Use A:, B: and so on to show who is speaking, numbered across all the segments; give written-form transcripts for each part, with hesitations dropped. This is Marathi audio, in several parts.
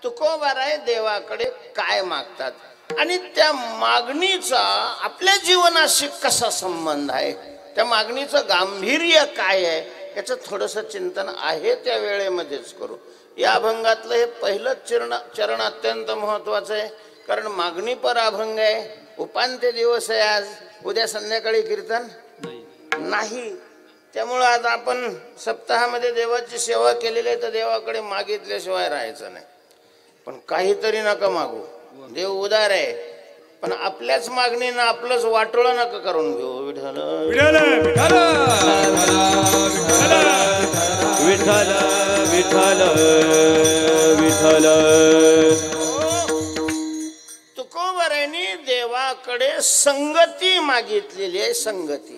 A: तुकोबाराय देवाकडे काय मागतात आणि त्या मागणीचा आपल्या जीवनाशी कसा संबंध आहे, त्या मागणीचं गांभीर्य काय आहे याचं थोडंसं चिंतन आहे त्या वेळेमध्येच करू. या अभंगातलं हे पहिलं चरण अत्यंत महत्वाचं आहे, कारण मागणी पर अभंग आहे. उपांत्य दिवस आहे आज, उद्या संध्याकाळी कीर्तन नाही. त्यामुळं आज आपण सप्ताहामध्ये देवाची सेवा केलेली आहे, तर देवाकडे मागितल्याशिवाय राहायचं नाही. पण काहीतरी नका मागू, देव उदार आहे, पण आपल्याच मागणीनं आपलंच वाटोळं नका करून घेऊ. विठ्ठल विठ्ठल विठ्ठल विठ्ठल विठ्ठल. तुकोबारायांनी देवाकडे संगती मागितलेली आहे. संगती,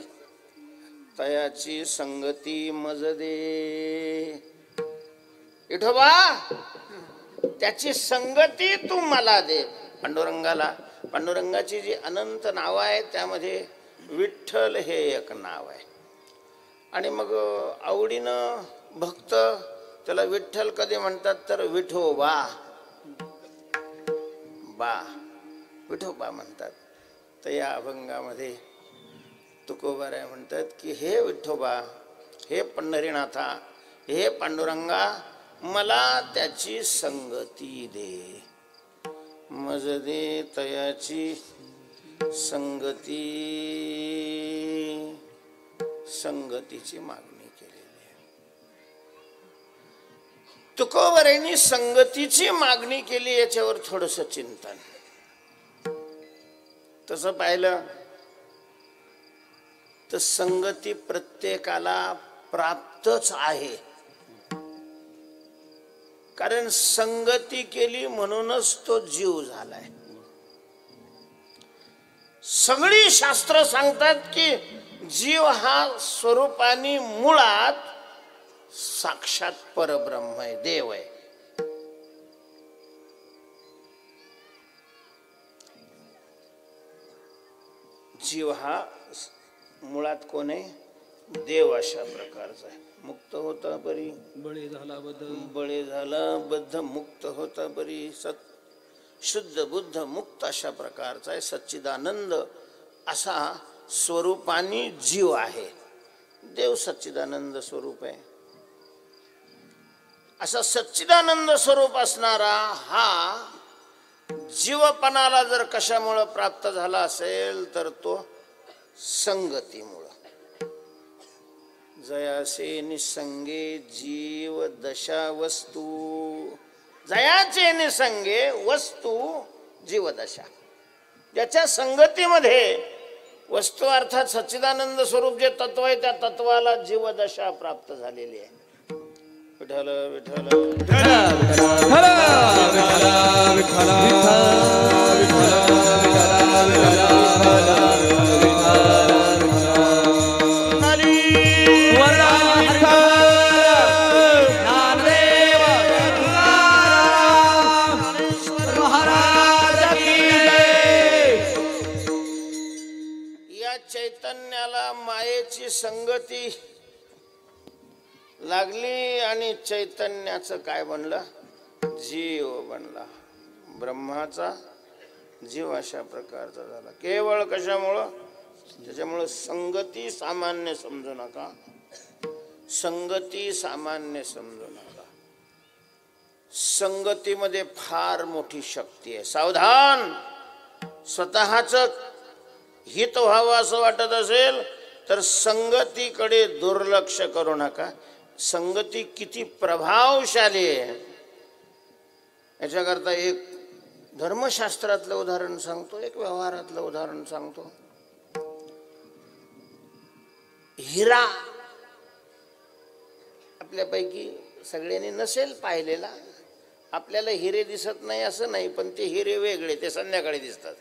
A: तयाची संगती मज दे विठोबा, त्याची संगती तू मला दे. पांडुरंगाला, पांडुरंगाची जी अनंत नावं आहेत त्यामध्ये विठ्ठल हे एक नाव आहे. आणि मग आवडीनं भक्त त्याला विठ्ठल कधी म्हणतात तर विठोबा, बा विठोबा म्हणतात. तर या अभंगामध्ये तुकोबाराय म्हणतात की हे विठोबा, हे पंढरीनाथा, हे पांडुरंगा, मला त्याची संगती दे. मज दे तयाची संगती, संगतीची मागणी केलेली आहे. तुकोबारायांनी संगतीची मागणी केली, याच्यावर थोडंसं चिंतन. तसं पाहिलं तर संगती प्रत्येकाला प्राप्तच आहे, कारण संगती केली म्हणूनच तो जीव झालाय. सगळी शास्त्र सांगतात की जीव हा स्वरूपाने मुळात साक्षात परब्रह्म आहे, देव आहे. जीव हा मुळात कोण आहे? देव अशा प्रकारचा आहे. मुक्त होता बरी, बळे झाला बद्ध, मुक्त होता बरी, शुद्ध बुद्ध मुक्त अशा प्रकारचा आहे. सच्चिदानंद असा स्वरूपानी जीव आहे. देव सच्चिदानंद स्वरूप आहे. असा सच्चिदानंद स्वरूप असणारा हा जीवपणाला जर कशामुळे प्राप्त झाला असेल तर तो संगतीमुळे. जयासे निसंगे जीव दशा वस्तू, जयाचे निसंगे वस्तू जीवदशा. ज्याच्या संगतीमध्ये वस्तू अर्थात सच्चिदानंद स्वरूप जे तत्व आहे त्या तत्वाला जीवदशा प्राप्त झालेली आहे. विठ्ठल विठ्ठल चैतन्याला मायेची संगती लागली आणि चैतन्याचं काय बनलं? जीव बनला. ब्रह्माचा जीव अशा प्रकारचा झाला. केवळ कशामुळं? त्याच्यामुळं संगती सामान्य समजू नका, संगती सामान्य समजू नका. संगतीमध्ये फार मोठी शक्ती आहे. सावधान. स्वतःच हित व्हावं असं वाटत असेल तर संगतीकडे दुर्लक्ष करू नका. संगती किती प्रभावशाली आहे याच्याकरता एक धर्मशास्त्रातलं उदाहरण सांगतो, एक व्यवहारातलं उदाहरण सांगतो. हिरा आपल्यापैकी सगळ्यांनी नसेल पाहिलेला. आपल्याला हिरे दिसत नाही असं नाही, पण ते हिरे वेगळे, ते संध्याकाळी दिसतात.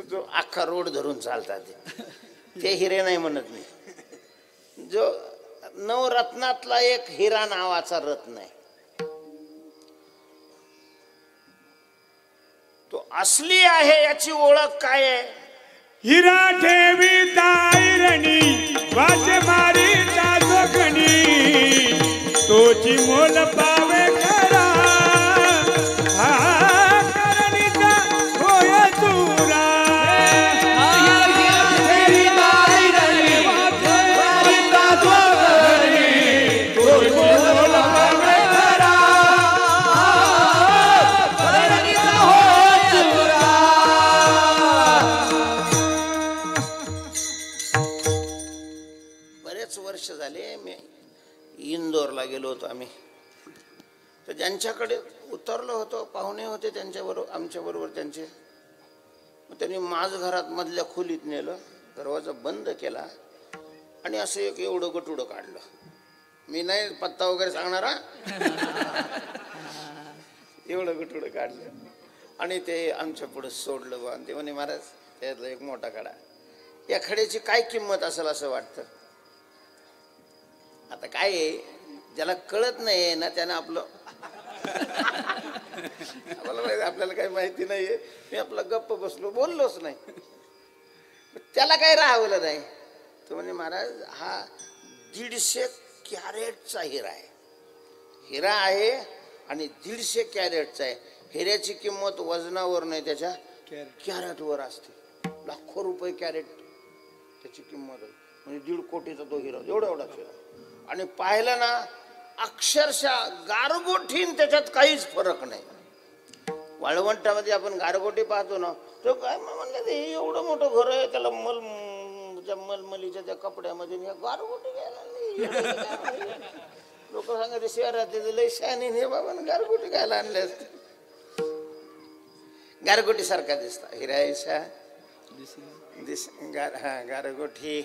A: जो अख्खा रोड धरून चालतात ते हिरे नाही म्हणत मी. जो नवरत्नातला एक हिरा नावाचा रत्न आहे, तो असली आहे याची ओळख काय आहे?
B: हिरा ठेवी ताईरणी वाच मारी जोखणी तोची मोल
A: बऱ्याच वर्ष झाले मी इंदोरला गेलो होतो आम्ही. तर ज्यांच्याकडे उतरलो होतो, पाहुणे होते त्यांच्याबरोबर, आमच्याबरोबर त्यांचे. मग त्यांनी माझ घरात मधल्या खोलीत नेलं, दरवाजा बंद केला आणि असं एक एवढं गटुडं काढलं. मी नाही पत्ता वगैरे सांगणार हा. एवढं गटुडं काढलं आणि ते आमच्या पुढे सोडलं बा. ते म्हणे महाराज त्यातला एक मोठा खडा. या खड्याची काय किंमत असेल असं वाटतं? आता काय आहे, ज्याला कळत नाही ना त्यानं आपलं आपल्याला काही माहिती नाहीये, मी आपला गप्प बसलो, बोललोच नाही. त्याला काही राहावलं नाही. तो म्हणे महाराज हा 150 कॅरेटचा हिरा आहे. हिरा आहे आणि 150 कॅरेटचा आहे. हिऱ्याची किंमत वजनावर नाही, त्याच्या कॅरेटवर असते. लाखो रुपये कॅरेट त्याची किंमत आहे. म्हणजे 1.5 कोटीचा तो हिरा, एवढा हिरा. आणि पाहिलं ना, अक्षरशः गारगोटीन त्याच्यात काहीच फरक नाही. वाळवंटामध्ये आपण गारगोटी पाहतो ना, तो काय म्हणलं ते एवढं मोठं घर आहे, त्याला मलमलीच्या त्या कपड्यामध्ये गारगोटी घ्यायला लोक सांगते शहरात लय शानी नाही बाबा, गारगोटी घ्यायला आणले असते. गारगोटी सारखा दिसता हिरायचा गारगोटी.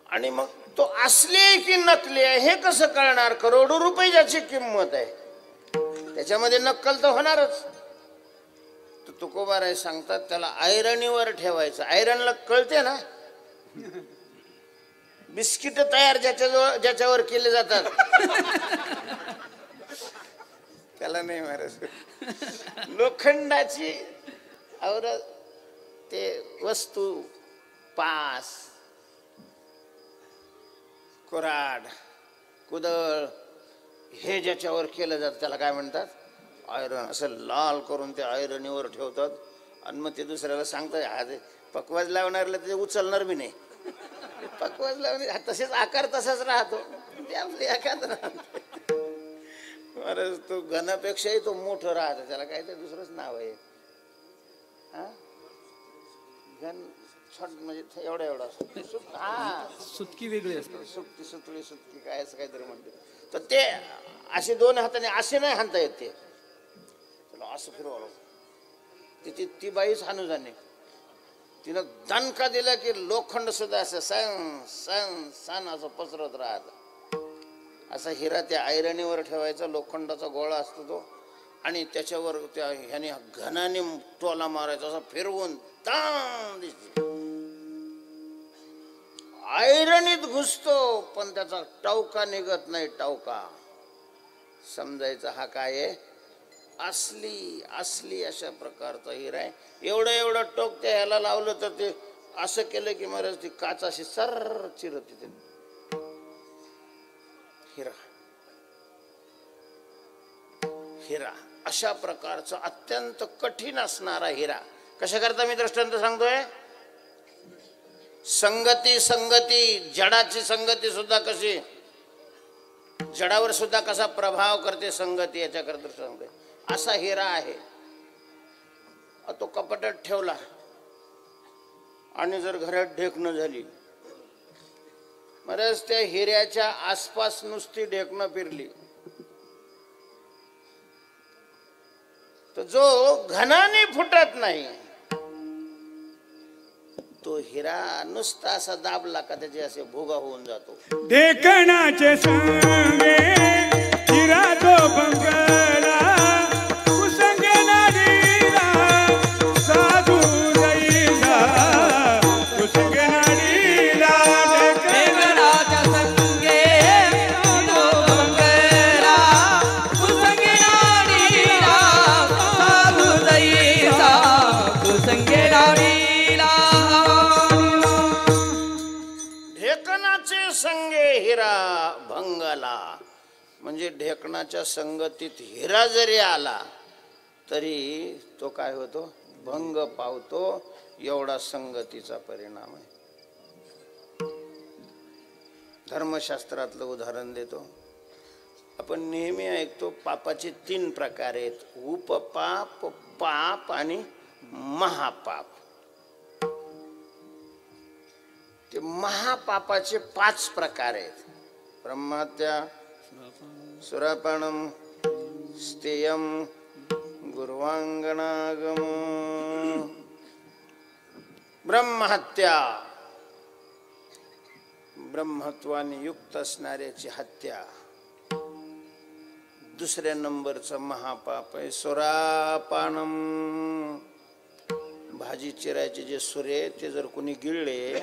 A: आणि मग तो असली आहे की नकली आहे हे कसं कळणार? करोडो रुपये ज्याची किंमत आहे त्याच्यामध्ये नक्कल तर होणारच. तर तुकोबाराय सांगतात त्याला आयरणीवर ठेवायचं. आयरणला कळते ना, बिस्किट तयार ज्याच्यावर केले जातात त्याला नाही महाराज. लोखंडाची और ते वस्तू, पास, कुऱ्हाड, कुदळ हे ज्याच्यावर केलं जातं त्याला काय म्हणतात? आयरन. असं लाल करून ते आयरणीवर ठेवतात आणि मग ते दुसऱ्याला सांगतात हा ते पकवाज लावणारला ते उचलणार बी नाही. पकवाज लावणार तसेच आकार तसाच राहतो, ते आपली आकार राहतो. महाराज तो घनापेक्षाही तो मोठं राहतं, त्याला काय ते दुसरंच नाव आहे. हा घन छोट म्हणजे एवढा एवढा. हा
C: सुटकी वेगळी असते.
A: सुटकी सुतळी सुटकी काय असं काहीतरी म्हणते. तर ते असे 2 हाताने असे नाही हाणता येत, ते त्याला असं फिरवावं. तिची ती बाईच हाणू जाणे. तिनं दणका दिला की लोखंड सुद्धा असं सन सन सन असं पसरत राहत. असा हिरा त्या आयरणीवर ठेवायचा, लोखंडाचा गोळा असतो तो, आणि त्याच्यावर त्या ह्याने घनाने टोला मारायचा, असा फिरवून ताण दिसते. आयरणीत घुसतो पण त्याचा टावका निघत नाही. टावका समजायचा हा काय आहे? असली असली अशा प्रकारचा हिरा आहे. एवढं एवढं टोक त्या ह्याला लावलं तर ते असं केलं की महाराज ती काच अशी सर चिरत तिथे. हिरा हिरा अशा प्रकारचा अत्यंत कठीण असणारा हिरा. कशा करता मी दृष्टांत सांगतोय? संगती संगती, जडाची संगती सुद्धा कशी, जडावर सुद्धा कसा प्रभाव करते संगती, याच्याकरता सांगतोय. असा हिरा आहे. तो कपाटात ठेवला आणि जर घरात ढेकणं झाली, महाराज त्या हिऱ्याच्या आसपास नुसती ढेकणं फिरली तर जो घनाने फुटत नाही तो हिरा नुसता असा दाबला का त्याचे असे भोगा होऊन जातो.
B: ढेकणाचे संगे हिरा तो बंगला, कुसंगे नाडीला साधू जाईला, कुसंगे नाडीला
C: ढेकणाच्या संगे तो बंगला, कुसंगे नाडीला साधू जाईला, कुसंगे नाडीला.
A: ढेकणाचे संगे हिरा भंगला, म्हणजे ढेकणाच्या संगतीत हिरा जरी आला तरी तो काय होतो? भंग पावतो. एवढा संगतीचा परिणाम आहे. धर्मशास्त्रातलं उदाहरण देतो. आपण नेहमी ऐकतो पापाचे 3 प्रकार आहेत: उपपाप, पाप आणि महापाप. ते महापापाचे 5 प्रकार आहेत. ब्रह्महत्या, सुरापानम, स्तेयम, गुर्वांगनागम. ब्रह्महत्या, ब्रह्मत्वाने युक्त असणाऱ्याची हत्या. दुसऱ्या नंबरचं महापाप आहे सुरापानम. भाजी चिरायचे जे सुरे ते जर कोणी गिळले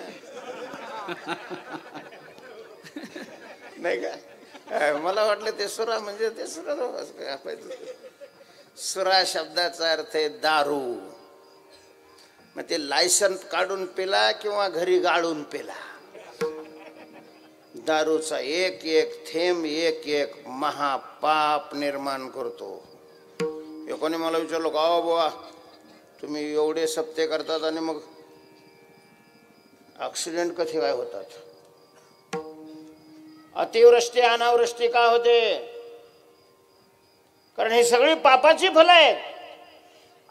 A: नाही का, मला वाटलं ते सुरा म्हणजे ते सुरा. सुरा शब्दाचा अर्थ आहे दारू. मग ते लायसन्स काढून पिला किंवा घरी गाळून पिला, दारूचा एक एक थेंब एक एक महापाप निर्माण करतो. हे कोणी मला विचारलं का बुवा तुम्ही एवढे सप्ते करतात आणि मग ऍक्सिडेंट कसे काय होतात, अतिवृष्टी अनावृष्टी का होते? कारण हे सगळी पापाची फलं आहेत.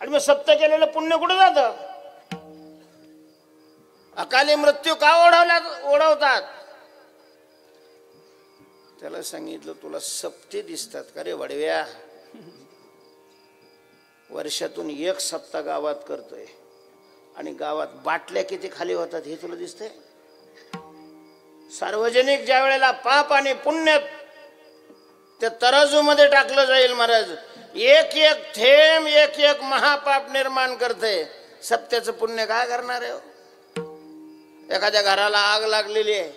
A: आणि मग सप्त केलेलं पुण्य कुठे जातं? अकाली मृत्यू का ओढवतात? त्याला सांगितलं तुला सप्ते दिसतात का रे वडव्या? वर्षातून 1 सप्ताह गावात करतोय आणि गावात बाटल्या किती खाली होतात हे तुला दिसतंय? सार्वजनिक ज्या वेळेला पाप आणि पुण्य त्या तराजू मध्ये टाकलं जाईल महाराज, एक एक थेंब एक एक महापाप निर्माण करते. सप्त्याचं पुण्य काय करणार आहे? एखाद्या घराला आग लागलेली आहे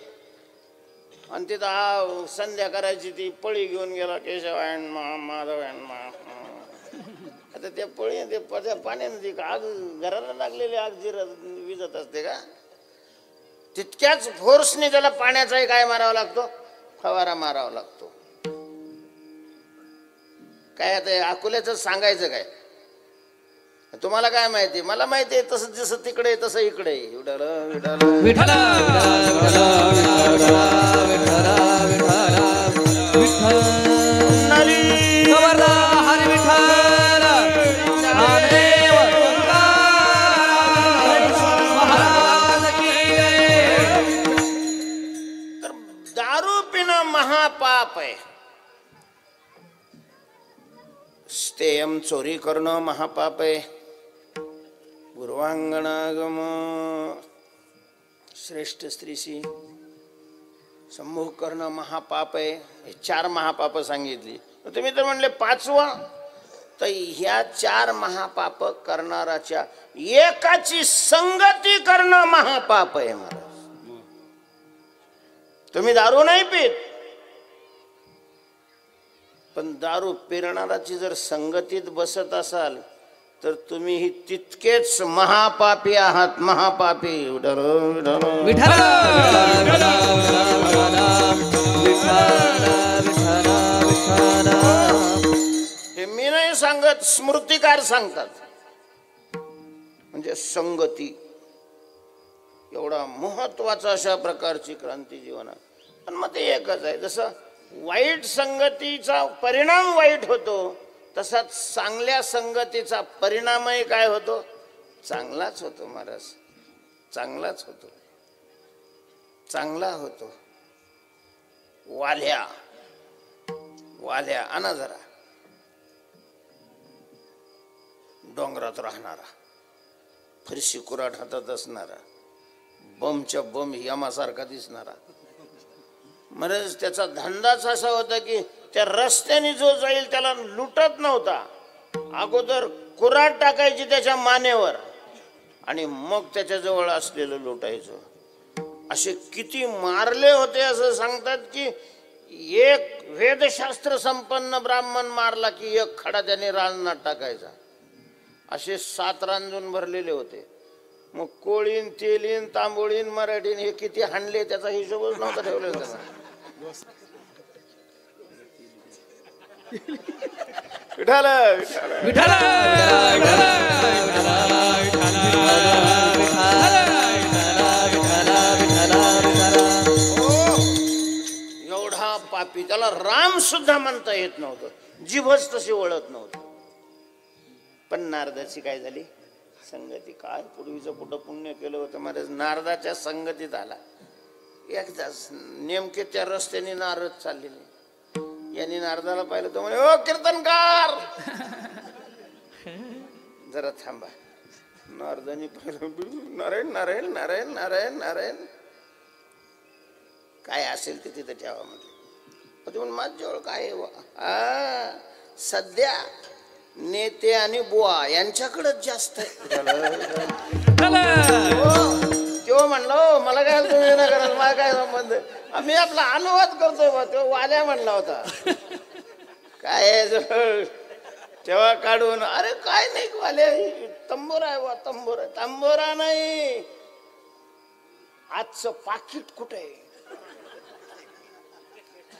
A: आणि तिथं संध्या करायची, ती पळी घेऊन गेला केशव अँड माधव अँड आता त्या पळी ते पाण्याने ती आग घराला लागलेली आग विजत असते का? तितक्याच फोर्सने त्याला पाण्याचाही काय मारावा लागतो, फवारा मारावा लागतो. काय आता अकोल्याचं सांगायचं काय? तुम्हाला काय माहिती? मला माहिती आहे तसं जसं तिकडे तसं इकडे. तर दारू पिणं महापाप आहे. स्तेयम चोरी करणं महापाप आहे. गुर्वांगनागम श्रेष्ठ स्त्रीशी संमोह करणं महापाप आहे. हे 4 महापाप सांगितली. तुम्ही तर म्हणले 5वं. तर ह्या 4 महापाप करणाराच्या एकाची संगती करणं महापाप आहे महाराज. तुम्ही दारू नाही पीत, पण दारू पिरणाराची जर संगतीत बसत असाल तर तुम्ही ही तितकेच महापापी आहात. महापापी. हे मी नाही सांगत, स्मृतिकार सांगतात. म्हणजे संगती एवढा महत्वाचा अशा प्रकारची क्रांती जीवनात. पण मग ते एकच आहे, जसं वाईट संगतीचा परिणाम वाईट होतो तसाच चांगल्या संगतीचा परिणामही काय होतो? चांगलाच होतो महाराज. चांगलाच होतो, चांगला होतो. वाल्या वाल्या आणा जरा. डोंगरात राहणारा, फरशी कुराट हातात असणारा, बमच्या बम यमासारखा दिसणारा महाराज. त्याचा धंदाच असा होता की त्या रस्त्याने जो जाईल त्याला लुटत नव्हता. अगोदर कुराट टाकायची त्याच्या मानेवर आणि मग त्याच्याजवळ असलेलं लुटायचं. असे किती मारले होते असं सांगतात की एक वेदशास्त्र संपन्न ब्राह्मण मारला की 1 खडा त्याने रांजणात टाकायचा. असे 7 रांजून भरलेले होते. मग कोळीन, तेलीन, तांबोळीन, मराठीन हे किती हाणले त्याचा हिशोबच नव्हता ठेवलेला त्याचा. एवढा पापी, त्याला राम सुद्धा म्हणता येत नव्हतं, जिभच तशी वळत नव्हतं. पण नारदाची काय झाली संगती? काय पूर्वीचं कुठं पुण्य केलं होतं महाराज, नारदाच्या संगतीत आला. एकदाच नेमके त्या रस्त्याने नारद चाललेले, यांनी नारदाला पाहिलं तो म्हणे, ओ कीर्तनकार जरा थांबा. नारदानी पाहिलं, नारायण नारायण नारायण नारायण नारायण, काय असेल ते तिथे ठेवा म्हटलं. माझ्याजवळ काय सध्या नेते आणि बुवा यांच्याकडेच जास्त आहे. तो म्हणलो मला काय तुम्ही ना कराल, मला काय संबंध, आम्ही आपला अनुवाद करतोय बा. तो वाल्या म्हणला होता काय तेव्हा काढून, अरे काय नाही वाल्या, तंबोरा आहे बा, तंबोरा. तंबोरा नाही, आजचं पाकिट कुठे आहे?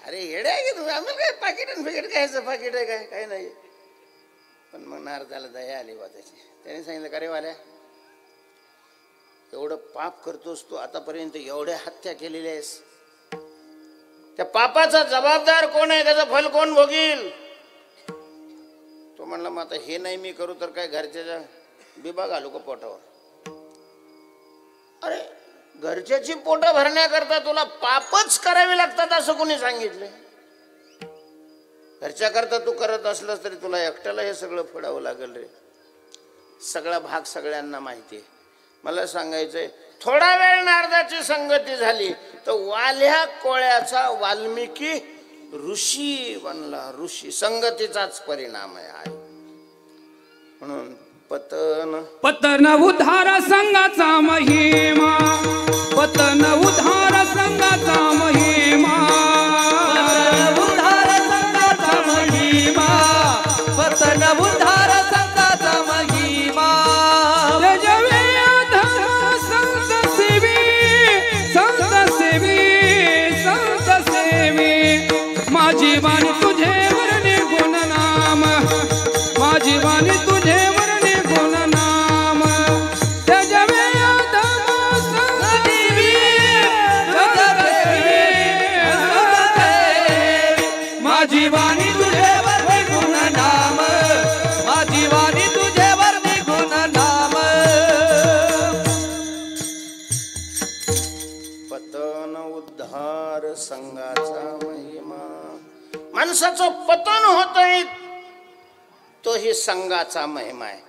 A: अरे येडे आहे की तुम्ही, आम्हाला काय पाकिट आणि फिकीट घ्यायचं, पाकिट आहे काय, काही नाही. पण मग नारदाला दया आली बा त्याची. त्याने सांगितलं का रे वाल्या, एवढं पाप करतोस तू, आतापर्यंत एवढ्या हत्या केलेल्या आहेस, त्या पापाचा जबाबदार कोण आहे, त्याचं फल कोण भोगील? तो म्हणला मग आता हे नाही मी करू तर काय घरच्याच्या बिबा घालू का पोटावर? अरे घरच्याची पोटं भरण्याकरता तुला पापच करावे लागतात असं कोणी सांगितले? घरच्या करता तू करत असलास तरी तुला एकट्याला हे सगळं फेडावं लागेल रे. सगळा भाग सगळ्यांना माहिती आहे. मला सांगायचंय, थोडा वेळ नारदाची संगती झाली तर वाल्या कोळ्याचा वाल्मिकी ऋषी बनला. ऋषी संगतीचाच परिणाम आहे. म्हणून
B: पतन उद्धार संघाचा महिमा, पतन उद्धार संघाचा महिमा,
C: उद्धार संघाचा महिमा, पतन उद्धार संघाचा महिमा.
B: जवे अधम संत सेवी, संत सेवी, संत सेवी, माझी वाणी तुझे वर्णे गुण नाम, माझी वाणी तुझे वर्णे गुण नाम. जवे अधम संत सेवी, संत सेवी, माझी वाणी तुझे
C: वर्णे गुण नाम, माझी वाणी तुझे वर्णे गुण नाम.
A: पतन उद्धार संघाचा महिमा. माणसाचं पतन होतंय तोही संघाचा महिमा आहे,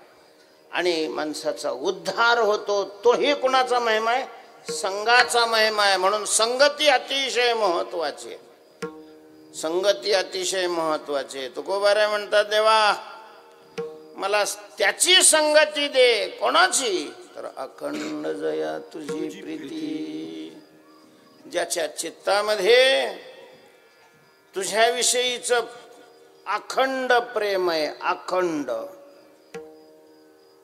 A: आणि माणसाचा उद्धार होतो तोही कुणाचा महिमा आहे? संघाचा महिमा आहे. म्हणून संगती अतिशय महत्वाची आहे. संगती अतिशय महत्वाची आहे. तुकोबाराय म्हणतात, देवा मला त्याची संगती दे. कोणाची? तर अखंड जया तुझी प्रीती, ज्याच्या चित्तामध्ये तुझ्याविषयीच अखंड प्रेम आहे. अखंड,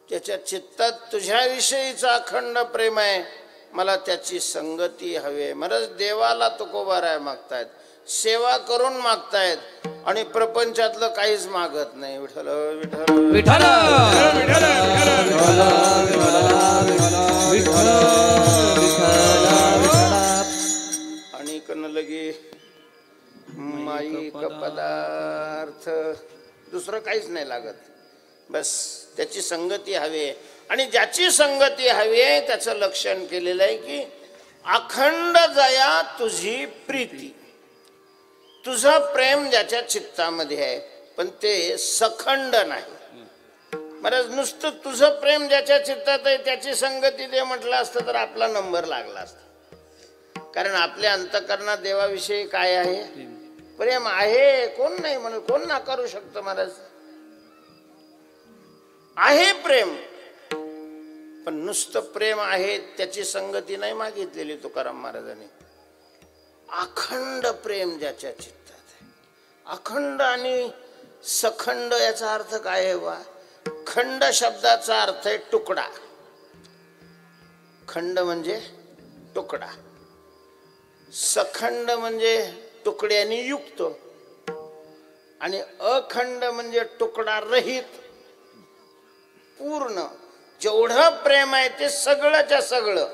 A: त्याच्या चित्तात तुझ्याविषयीच अखंड प्रेम आहे. मला त्याची संगती हवे. महाराज देवाला तुकोबाराय मागतायत, सेवा करून मागतायत, आणि प्रपंचातलं काहीच मागत नाही. विठ्ठल विठ्ठल
C: विठ्ठल
A: आणि कन लगे माईक पदार्थ, दुसरं काहीच नाही लागत. बस त्याची संगती हवी. आणि ज्याची संगती हवी आहे त्याचं लक्षण केलेलं आहे की अखंड जया तुझी प्रीती. तुझं प्रेम ज्याच्या चित्तामध्ये आहे, पण ते सखंड नाही. महाराज नुसतं तुझं प्रेम ज्याच्या चित्तात आहे त्याची संगती दे म्हटलं असतं तर आपला नंबर लागला असता. कारण आपल्या अंतःकरणात देवाविषयी काय आहे? प्रेम आहे. कोण नाही म्हणून, कोण नाकारू शकतं? महाराज आहे प्रेम, पण नुसतं प्रेम आहे त्याची संगती नाही मागितलेली तुकाराम महाराजांनी. अखंड प्रेम ज्याच्या चित्तात आहे. अखंड आणि सखंड याचा अर्थ काय आहे बा? खंड शब्दाचा अर्थ आहे तुकडा. खंड म्हणजे तुकडा, सखंड म्हणजे तुकड्यांनी युक्त, आणि अखंड म्हणजे तुकडा रहित. पूर्ण जेवढं प्रेम आहे ते सगळंच्या सगळं.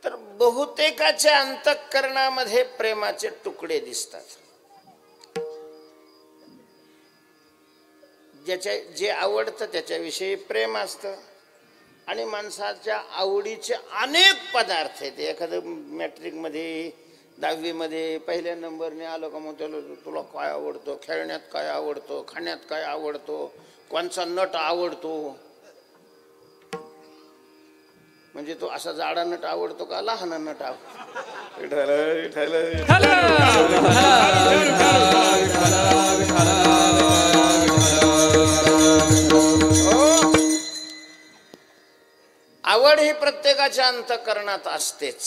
A: तर बहुतेकाच्या अंतःकरणामध्ये प्रेमाचे तुकडे दिसतात. ज्याच्या जे आवडतं त्याच्याविषयी प्रेम असतं, आणि माणसाच्या आवडीचे अनेक पदार्थ आहेत. एखादं मॅट्रिकमध्ये 10वी मध्ये पहिल्या नंबरने आलो का मग त्याला तुला काय आवडतं, खेळण्यात काय आवडतं, खाण्यात काय आवडतो, कोणचा नट आवडतो. म्हणजे तो असा जाडा नट आवडतो का लहान नट आवडतो. आवड ही प्रत्येकाच्या अंतःकरणात असतेच.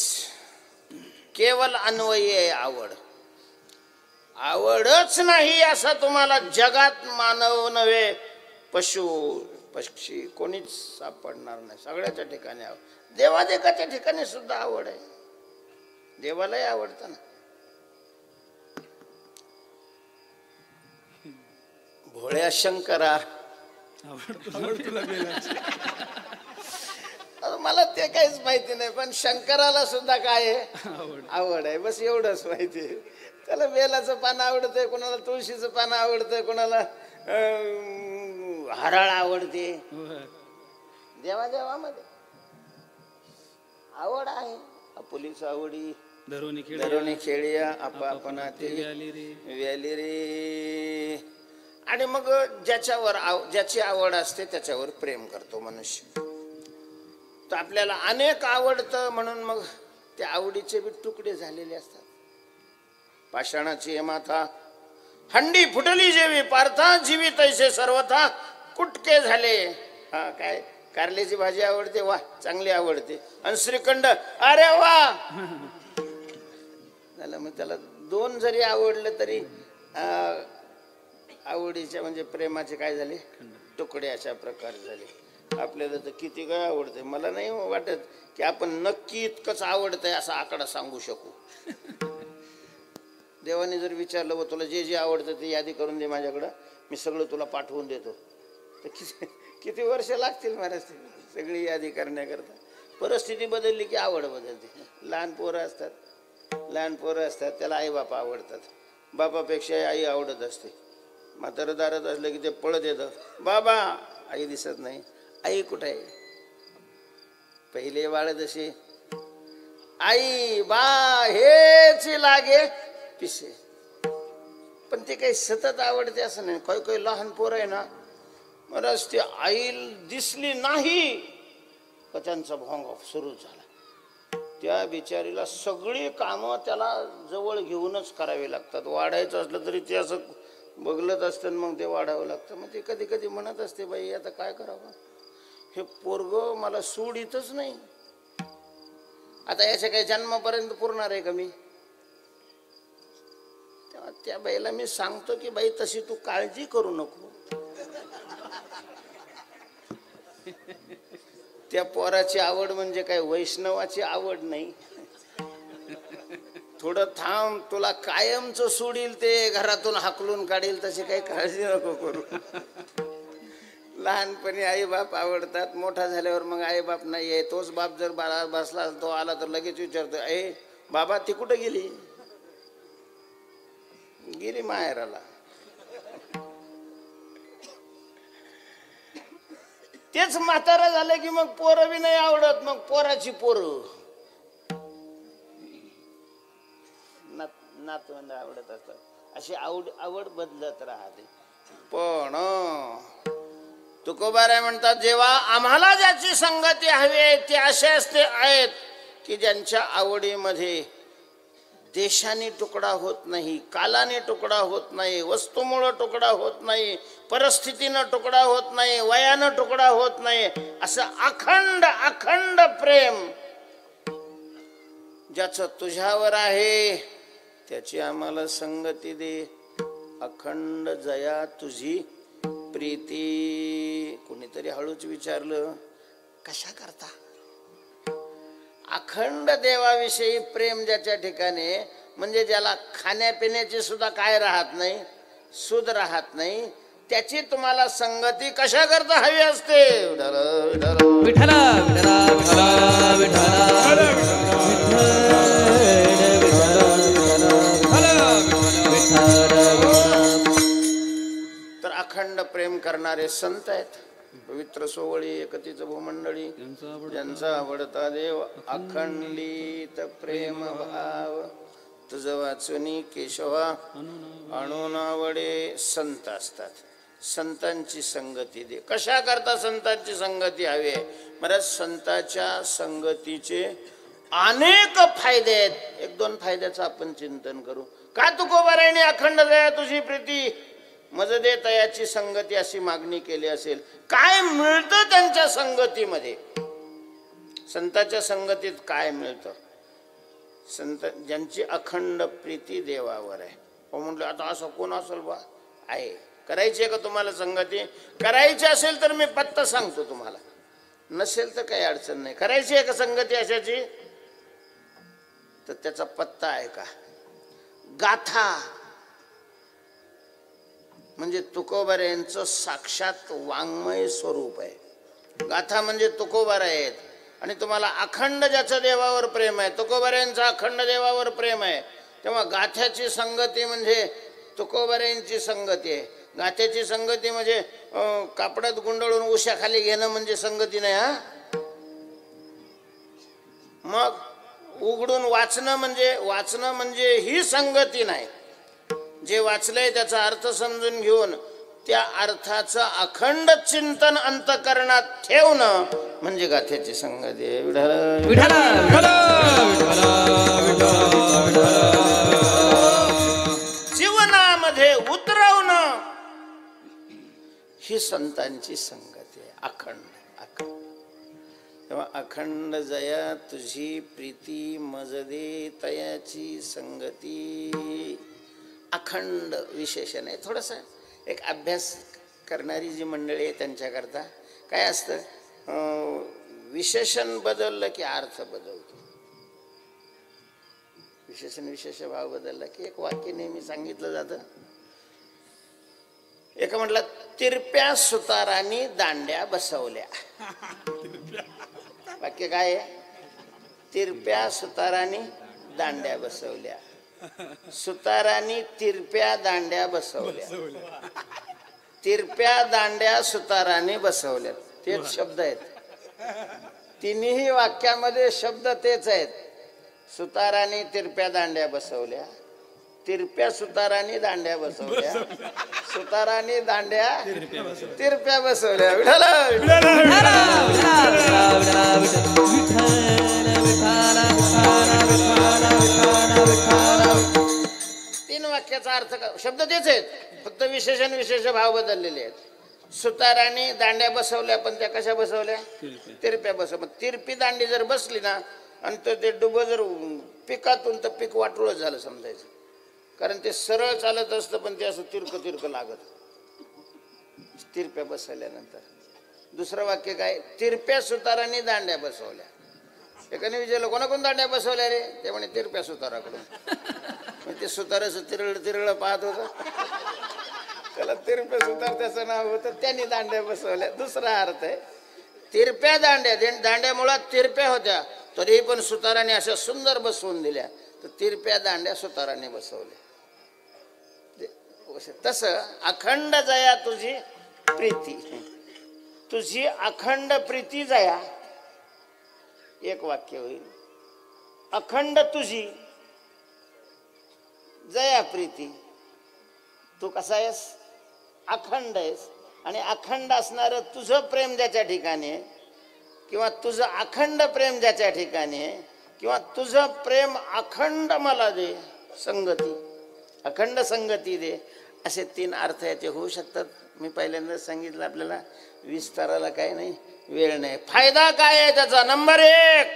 A: केवळ अन्वयी आहे आवड. आवडच नाही असा तुम्हाला जगात मानव नव्हे पशु पक्षी कोणीच सापडणार नाही. सगळ्याच्या ठिकाणी आवड. देवादेवाच्या ठिकाणी सुद्धा आवड आहे. देवालाही आवडतं ना. भोळ्या शंकरा मला ते काहीच माहिती नाही, पण शंकराला सुद्धा काय आहे आवड आहे. बस एवढंच माहिती आहे. त्याला बेलाचं पान आवडतंय, कोणाला तुळशीचं पान आवडतंय, कोणाला हरळ आवडते. देवादेवामध्ये आवड आहे. आपुलीच आवडी धरोनी खेळिया आपणा व्याली रे. आणि मग ज्याची आवड असते त्याच्यावर प्रेम करतो मनुष्य. तर आपल्याला अनेक आवडतं म्हणून मग त्या आवडीचे बी तुकडे झालेले असतात. पाषाणाची माथा हंडी फुटली जेवी पार्था जीवी तैसे सर्वथा कुटके झाले. हा काय कारल्याची भाजी आवडते, वा चांगली आवडते. आणि श्रीखंड अरे वा झालं. मग त्याला दोन जरी आवडलं तरी आवडीच्या म्हणजे प्रेमाचे काय झाले तुकडे अशा प्रकारे झाले. आपल्याला तर किती काय आवडतंय. मला नाही वाटत की आपण नक्की इतकंच आवडतंय असा आकडा सांगू शकू. देवाने जर विचारलं व तुला जे जे आवडतं ते यादी करून दे माझ्याकडं, मी सगळं तुला पाठवून देतो, तर किती वर्ष लागतील महाराज सगळी यादी करण्याकरता. परिस्थिती बदलली की आवड बदलते. लहान पोरं असतात त्याला आई बापा आवडतात. बापापेक्षा आई आवडत असते. म्हातारं दारात असलं की ते पळत येतं, बाबा आई दिसत नाही. आई कुठे आहे? पहिले बाळ जशी आई बा हेच लागे पिसे. पण ते काही सतत आवडते असं नाही. काही लहान पोरं आहे ना महाराज, ते आई दिसली नाही का त्यांचा भोंगा सुरू झाला. त्या बिचारीला सगळी कामं त्याला जवळ घेऊनच करावी लागतात. वाढायचं असलं तरी ते असं बघलत असतं, मग ते वाढावं लागतं. मग ते कधी कधी म्हणत असते, बाई आता काय करावं, हे पोरग मला सोडीतच नाही. आता याच्या काही जन्मापर्यंत पुरणार आहे का मी? तेव्हा त्या बाईला मी सांगतो की बाई तशी तू काळजी करू नको. त्या पोराची आवड म्हणजे काय वैष्णवाची आवड नाही. थोडं थांब, तुला कायमचं सोडील ते, घरातून हाकलून काढील, तशी काही काळजी नको करू. लहानपणी आई बाप आवडतात, मोठा झाल्यावर मग आई बाप नाही आहे. तोच बाप जर बसला तो आला तर लगेच विचारतो, ए बाबा ती कुठं गेली? गेली माहेराला. तेच म्हातारा झालं की मग पोरं बी नाही आवडत. मग पोराची पोरं नातवंड आवडत असतात. अशी आवड बदलत राहते. पण तुकोबाराय म्हणतात, जेव्हा आम्हाला ज्याची संगती हवी आहे ते असे असते आहेत की ज्यांच्या आवडीमध्ये देशाने तुकडा होत नाही, कालाने तुकडा होत नाही, वस्तूमुळे तुकडा होत नाही, परिस्थितीनं तुकडा होत नाही, वयानं तुकडा होत नाही. असं अखंड प्रेम ज्याचं तुझ्यावर आहे त्याची आम्हाला संगती दे. अखंड जया तुझी प्रीती. कोणीतरी हळूच विचारलं, कशा करता? अखंड देवाविषयी प्रेम ज्याच्या ठिकाणी, म्हणजे ज्याला खाण्यापिण्याची सुद्धा काय राहत नाही, सुध राहत नाही, त्याची तुम्हाला संगती कशा करता हवी असते. तर अखंड प्रेम करणारे संत आहेत. पवित्र सोवळी एकतीच भूमंडळी ज्यांचा आवडता देव अखंडित प्रेम भाव तुझ वाचुनी केशवा अणुनावडे संत असतात. संतांची संगती दे. कशा करता संतांची संगती हवी आहे? महाराज संतांच्या संगतीचे अनेक फायदे आहेत. एक दोन फायद्याचं आपण चिंतन करू. का तुकोबारायने अखंड दया तुझी प्रीती मज दे तयाची संगती अशी मागणी केली असेल? काय मिळतं त्यांच्या संगतीमध्ये? संतांच्या संगतीत काय मिळतं? संत ज्यांची अखंड प्रीती देवावर आहे. म्हटलं आता असं कोण असेल बा? आहे. करायची आहे का तुम्हाला संगती? करायची असेल तर मी पत्ता सांगतो तुम्हाला, नसेल तर काही अडचण नाही. करायची आहे का संगती अशाची? तर त्याचा पत्ता आहे का? गाथा म्हणजे तुकोबारायांचं साक्षात वाङ्मय स्वरूप आहे. गाथा म्हणजे तुकोबारा आहेत. आणि तुम्हाला अखंड ज्याचं देवावर प्रेम आहे, तुकोबारायांचं अखंड देवावर प्रेम आहे, तेव्हा गाथ्याची संगती म्हणजे तुकोबारायांची संगती आहे. गाथ्याची संगती म्हणजे कापडात गुंडळून उशाखाली घेणं म्हणजे संगती नाही. हा मग उघडून वाचणं म्हणजे ही संगती नाही. जे वाचलंय त्याचा अर्थ समजून घेऊन त्या अर्थाचं अखंड चिंतन अंतःकरणात ठेवणं म्हणजे गाथ्याची संगती आहे. जीवनामध्ये उतरवणं ही संतांची संगती आहे. अखंड तेव्हा अखंड जया तुझी प्रीती मजदे तयाची संगती. अखंड विशेषण आहे. थोडंसं एक अभ्यास करणारी जी मंडळी आहे त्यांच्याकरता काय असतं, विशेषण बदललं की अर्थ बदलतो. विशेषण विशेष भाव बदलला की एक वाक्य नेहमी सांगितलं जातं. एका म्हटलं तिरप्या सुतारांनी दांड्या बसवल्या. वाक्य काय आहे? तिरप्या सुतारांनी दांड्या बसवल्या. सुतारांनी तिरप्या दांड्या बसवल्या. तिरप्या दांड्या सुतारांनी बसवल्या. तेच शब्द आहेत. तिन्ही वाक्यामध्ये शब्द तेच आहेत. सुतारांनी तिरप्या दांड्या बसवल्या, तिरप्या सुतारांनी दांड्या बसवल्या, सुतारांनी दांड्या तिरप्या बसवल्या. तीन वाक्याचा अर्थ शब्द तेच आहेत, फक्त विशेषण विशेष भाव बदललेले आहेत. सुतारांनी दांड्या बसवल्या, पण त्या कशा बसवल्या? तिरप्या बसवल्या. तिरपी दांडी जर बसली ना आणि ते डुबं जर पिकातून तर पीक वाटोळच झालं समजायचं. कारण ते सरळ चालत असतं पण ते असं तिरकं लागत. तिरप्या बसवल्यानंतर दुसरं वाक्य काय? तिरप्या सुतारांनी दांड्या बसवल्या. एकाने विचारलं कोणाकोण दांड्या बसवल्या रे? ते म्हणे तिरप्या सुताराकडून. ते सुताराचं तिरळ पाहत होतं, त्याला तिरप्या सुतार त्याचं नाव होतं, त्यांनी दांड्या बसवल्या. दुसरा अर्थ आहे तिरप्या दांड्या. दांड्या मुळात तिरप्या होत्या तरी पण सुताराने अशा सुंदर बसवून दिल्या, तर तिरप्या दांड्या सुताराने बसवल्या. तसं अखंड जया तुझी प्रीती, तुझी अखंड प्रीती जया. एक वाक्य होईल. अखंड तुझी जया प्रीती. तू कसा आहेस? अखंड आहेस. आणि अखंड असणारं तुझं प्रेम ज्याच्या ठिकाणी आहे, किंवा तुझं अखंड प्रेम ज्याच्या ठिकाणी आहे, किंवा तुझं प्रेम अखंड मला दे संगती, अखंड संगती दे, असे तीन अर्थ याचे होऊ शकतात. मी पहिल्यांदा सांगितलं आपल्याला विस्ताराला काय नाही, वेळ नाही. फायदा काय आहे त्याचा? नंबर एक,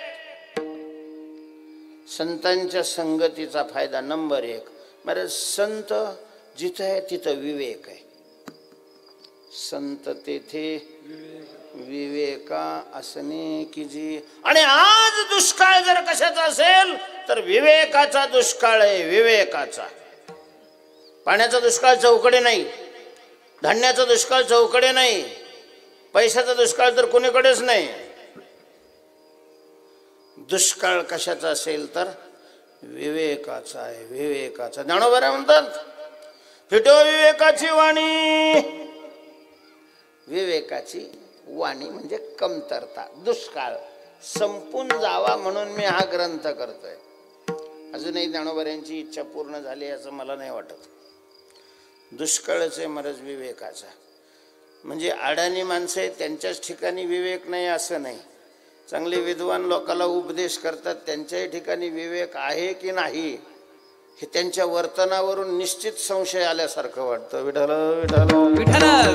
A: संतांच्या संगतीचा फायदा नंबर एक. बरं, संत जिथं आहे तिथं विवेक आहे. संत तेथे विवेका असणे की जी. आणि आज दुष्काळ जर कशाचा असेल तर विवेकाचा दुष्काळ आहे. विवेकाचा. पाण्याचा दुष्काळ चौकडे नाही, धान्याचा दुष्काळ चौकडे नाही, पैशाचा दुष्काळ तर कोणीकडेच नाही. दुष्काळ कशाचा असेल तर विवेकाचा आहे. विवेकाचा. ज्ञानोबा म्हणतात फिटो विवेकाची वाणी. विवेकाची वाणी म्हणजे कमतरता, दुष्काळ संपून जावा म्हणून मी हा ग्रंथ करतोय. अजूनही ज्ञानोबऱ्यांची इच्छा पूर्ण झाली असं मला नाही वाटत. दुष्काळच आहे मरज विवेकाचा. म्हणजे अडाणी माणसं आहेत त्यांच्याच ठिकाणी विवेक नाही असं नाही. चांगले विद्वान लोकांना उपदेश करतात त्यांच्याही ठिकाणी विवेक आहे की नाही हे त्यांच्या वर्तनावरून निश्चित संशय आल्यासारखं वाटतं. विठ्ठल विठ्ठल
C: विठ्ठल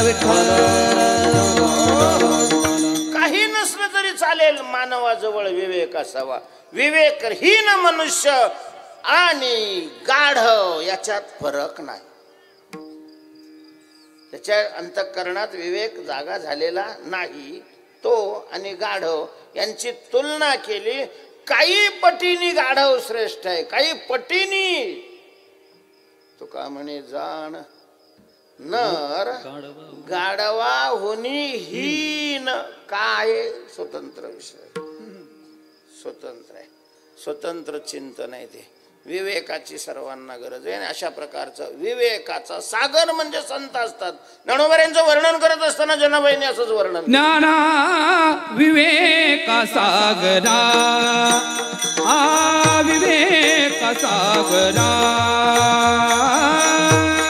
C: विठ्ठल.
A: काही नसलं तरी चालेल, मानवाजवळ विवेक असावा. विवेकहीन मनुष्य आणि गाढव याच्यात फरक नाही. त्याच्या अंतःकरणात विवेक जागा झालेला नाही. तो आणि गाढव यांची तुलना केली. काही पटीनी गाढव श्रेष्ठ आहे, काही पटीनी. तुका म्हणे जाण नर गाढवा होनी हीन. काय स्वतंत्र विषय, स्वतंत्र आहे, स्वतंत्र चिंतन आहे ते. विवेकाची सर्वांना गरज आहे. आणि अशा प्रकारचं विवेकाचा सागर म्हणजे संत असतात. ज्ञानोबऱ्यांचं वर्णन करत असताना जनाबाईंनी असंच वर्णन,
B: ज्ञाना विवेका सागरा, विवेका सागरा,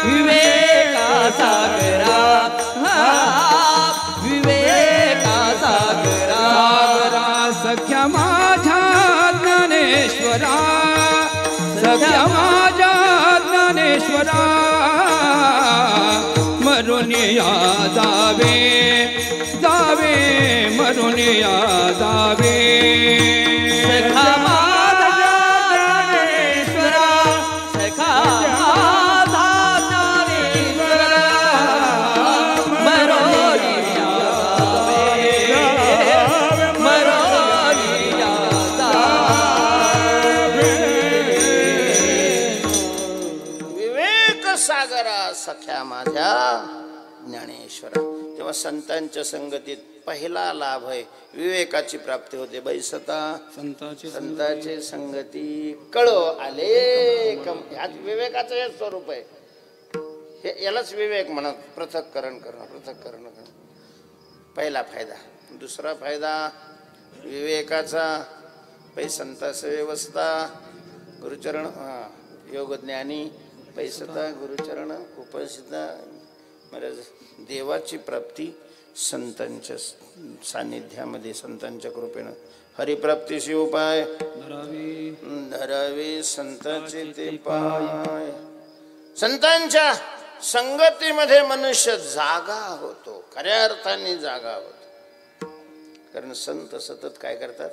C: विवेका सागरा, विवेका सागरा.
B: सागरा सख्या माझ्या ज्ञानेश्वरा, सख्या माझ्या ज्ञानेश्वरा. मरुनिया जावे जावे, मरुनिया जावे.
C: सखा माझा ज्ञानेश्वरा, सखा माझा ज्ञानेश्वरा. मरुनिया जावे, मरुनिया जावे.
A: विवेक सागरा सख्या माझ्या ज्ञानेश्वरा. तेव्हा संतांच्या संगतीत पहिला लाभ आहे विवेकाची प्राप्ती होते. बैसता संतांची संगती कळो आले कम. ह्याच विवेकाचं हे स्वरूप आहे. हे यालाच विवेक म्हणत. पृथक्करण करणं, पृथक्करण करणं पहिला फायदा. दुसरा फायदा विवेकाचा पै संतास व्यवस्था गुरुचरण योगज्ञानी पैसता गुरुचरण उपासिता. महाराज देवाची प्राप्ती संतांच्या सानिध्यामध्ये, संतांच्या कृपेनं. हरिप्राप्तीशी उपाय धरावे संतांचे ते पाय. संतांच्या संगतीमध्ये मनुष्य जागा होतो, खऱ्या अर्थाने जागा होतो. कारण संत सतत काय करतात,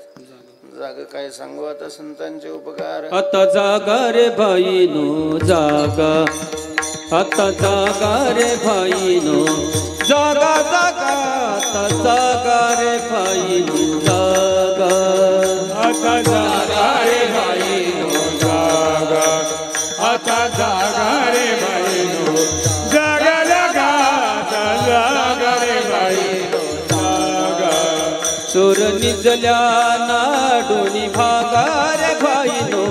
A: जागा. काय सांगू आता संतांचे उपकार.
B: आता जागा रे भाईनो जागा, आता जागा रे भाईनो जागा जागा, आता जागा रे भाईनो जागा, आता जागा रे भाईनो जागा, आता जागा रे भाईनो जागा जागा, आता जागा रे भाईनो जागा. चोर निजल्या नाडोनी भागा रे भाईनो,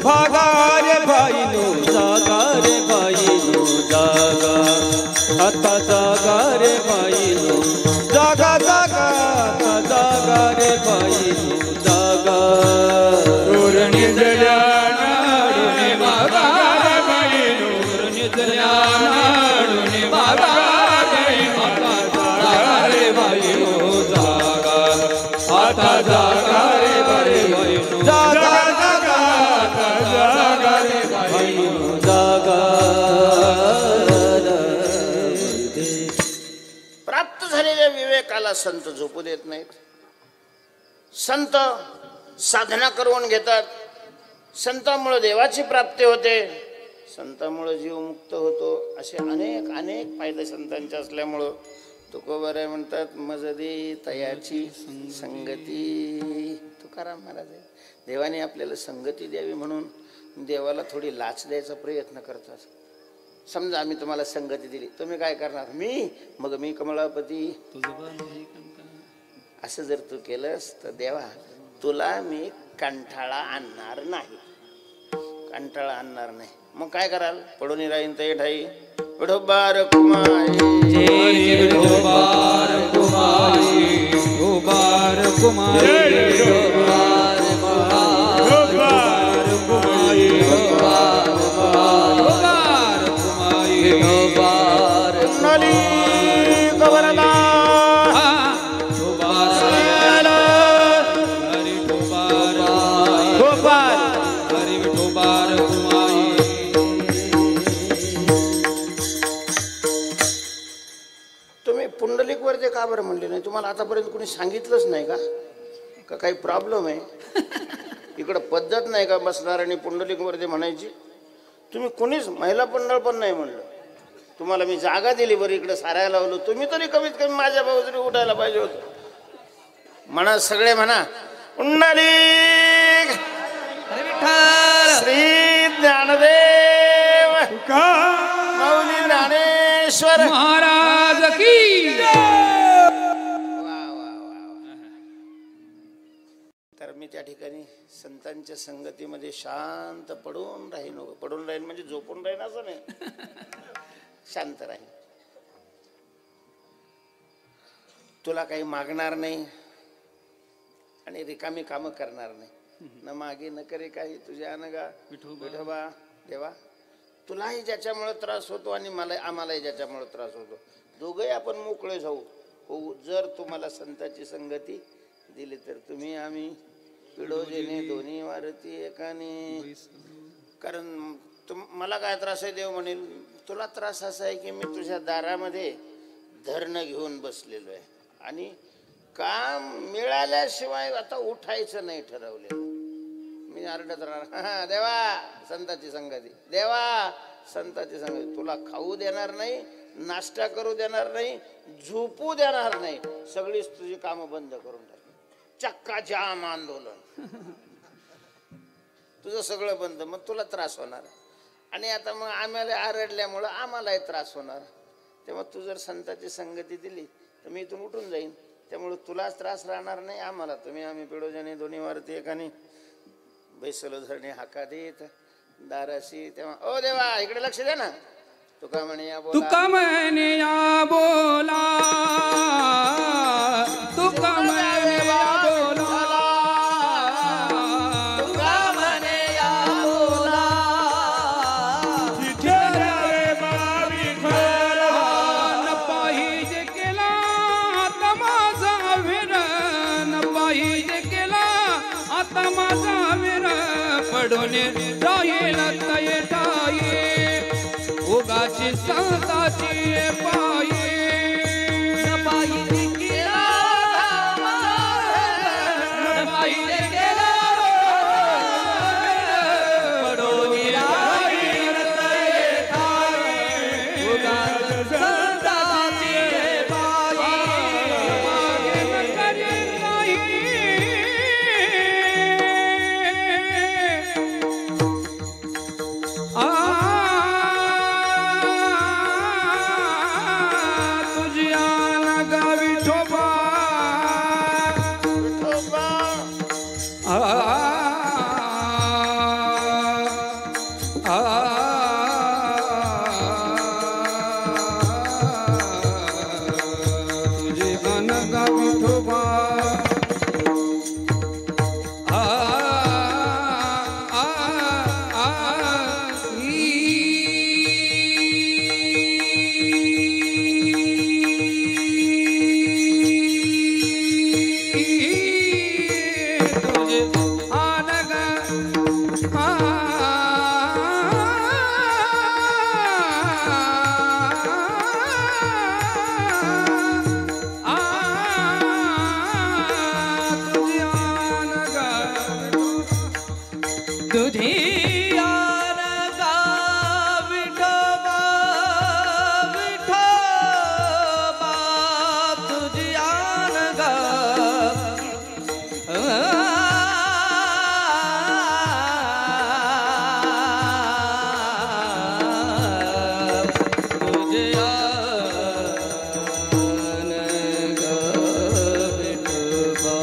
B: भागा रे भाईनो जागा रे भाईनो जागा, आता जागा रे भाईनो जागा जागा, आता जागा रे भाईनो जागा. चोर निजल्या नाडोनी भागा रे भाईनो, चोर निजल्या नाडोनी भागा रे भाईनो जागा, आता जागा रे भाईनो जागा जागा, आता जागा रे भाईनो जागा.
A: प्राप्त झालेल्या विवेकाला संत झोपू देत नाहीत. संत साधना करून घेतात. संतांमुळे देवाची प्राप्ती होते, संतांमुळे जीव मुक्त होतो. असे अनेक अनेक फायदे संतांचे असल्यामुळं तुकोबाराय म्हणतात मज दे तयाची संगती. तुकाराम महाराज आहे. देवाने आपल्याला संगती द्यावी म्हणून देवाला थोडी लाच द्यायचा प्रयत्न करतात. समजा आम्ही तुम्हाला संगती दिली, तुम्ही काय करणार, मी मग मी कमलापती असं जर तू केलंस तर देवा तुला मी कंठाळा आणणार नाही, कंटाळा आणणार नाही. मग काय कराल, पडून राहीन ते ठाई विठोबार कुमाई
C: जय विठोबार कुमाई
B: विठोबार कुमाई
C: विठोबार कुमाई
B: विठोबार कुमाई
C: विठोबार
A: नली गवरदा पुंडलिक वरती का बरं म्हणले नाही? तुम्हाला आतापर्यंत कोणी सांगितलंच नाही का काही प्रॉब्लेम आहे? इकडं पद्धत नाही का बसणार आणि पुंडलिक वरती म्हणायची? तुम्ही कोणीच महिला मंडळ पण नाही म्हणलं. तुम्हाला मी जागा दिली बरं, इकडे सारायला लावलं. तुम्ही तरी कमीत कमी माझ्या बाजूने उठायला पाहिजे होतं. म्हणा सगळे म्हणा पुंडलिक श्री ज्ञानदेव माऊली ज्ञानेश्वर
B: महाराज की
A: तर मी त्या ठिकाणी संतांच्या संगतीमध्ये शांत पडून राहीन म्हणजे झोपून राहीन असं नाही, शांत राहीन. तुला काही मागणार नाही आणि रिकामी कामं करणार नाही. न मागे न करे काही तुझ्या अनगा विठोबा देवा. तुलाही ज्याच्यामुळे त्रास होतो आणि आम्हालाही ज्याच्यामुळे त्रास होतो, दोघंही आपण मोकळे जाऊ हो. जर तुम्हाला संतांची संगती दिली तर तुम्ही आम्ही पिडोजेने दोन्ही वारती एकाने. कारण मला काय त्रास आहे? देव म्हणेल तुला त्रास असा आहे की मी तुझ्या दारामध्ये धरणं घेऊन बसलेलो आहे आणि काम मिळाल्याशिवाय आता उठायचं नाही ठरवलेलं. मी आरडत राहणार देवा संतांची संगती, देवा संतांची संगती. तुला खाऊ देणार नाही, नाश्ता करू देणार नाही, झोपू देणार नाही. सगळीच तुझी कामं बंद करून टाक. चक्का जाम आंदोलन, तुझं सगळं बंद. मग तुला त्रास होणार आणि आता मग आम्हाला आरडल्यामुळं आम्हालाही त्रास होणार. तेव्हा तू जर संतांची संगती दिली तर मी इथून उठून जाईन. त्यामुळे तुलाच त्रास राहणार नाही, आम्हाला. तुम्ही आम्ही पिडोजने दोन्ही वारती एकाने बैसलो धरणे हाका देत दाराशी. तेव्हा ओ देवा इकडे लक्ष द्या ना. तुका म्हणे या बोला,
B: तुका म्हणे या बोला, तुका म्हणे या बोला,
C: तुका म्हणे या बोला.
B: न पाहिजे केला आता माझा विर, न पाहिजे केला आता माझा विर. पडून राहील तये ठाये उगाची संताची पाये.
C: न पाहिजे केला न पाहिजे केला पडून राहील तये ठाये उगाच संताची पाये.
B: मागे न करीन नाही तुझ्या नगा विठोबा.
A: विठोबा
B: तुझे नगा विठोबा.
C: तुझिया नगा विठोबा विठोबा तुझिया नगा तुझिया नगा विठोबा.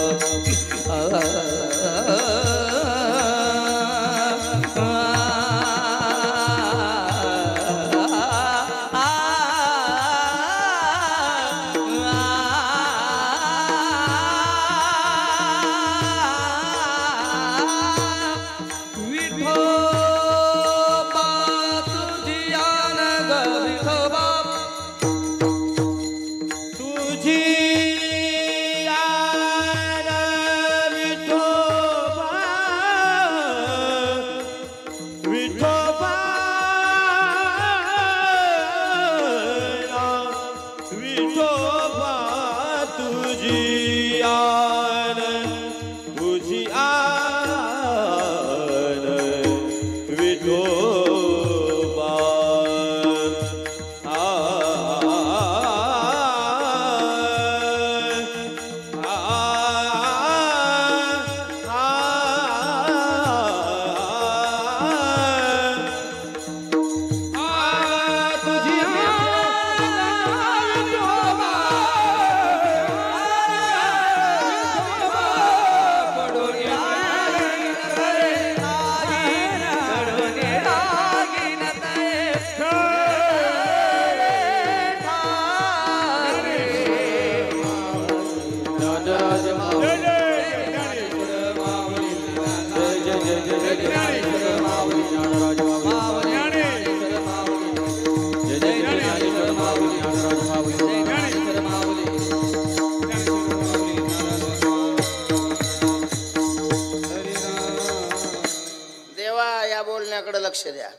A: बोलण्याकडे लक्ष द्या.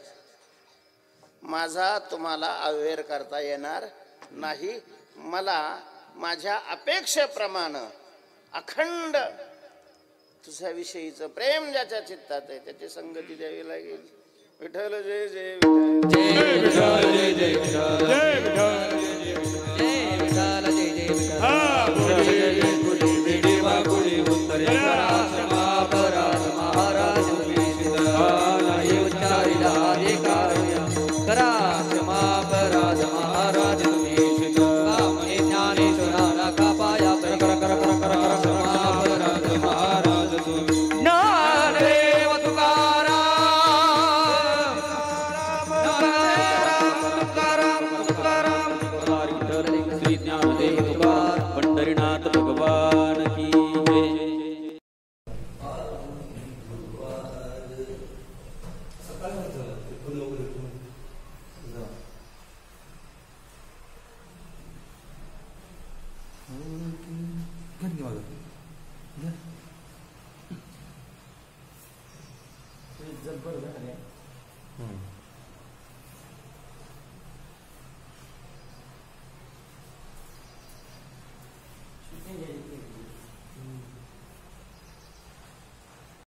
A: माझा तुम्हाला अवेअर करता येणार नाही. मला माझ्या अपेक्षेप्रमाणे अखंड तुझ्याविषयीचं प्रेम ज्याच्या चित्तात आहे त्याची संगती द्यावी लागेल. विठ्ठल जय जय विठ्ठल.
C: जय विठ्ठल जय जय विठ्ठल. जय विठ्ठल जय विठ्ठल. जय जय विठ्ठल. कुडी बेडी वाकुडी उत्तरे पराद महाराज नाही उच्चारिला अधिकार्य करा क्षमा पराद महाराज तुम्ही कामने ज्ञानेश्वराला कापाया कर कर कर कर कर कर क्षमा पराद महाराज तुम्ही ज्ञानदेव तुकाराम श्री ज्ञानदेव तुकार पंढरीनाथ भगवान की जय.
D: जबर झाले.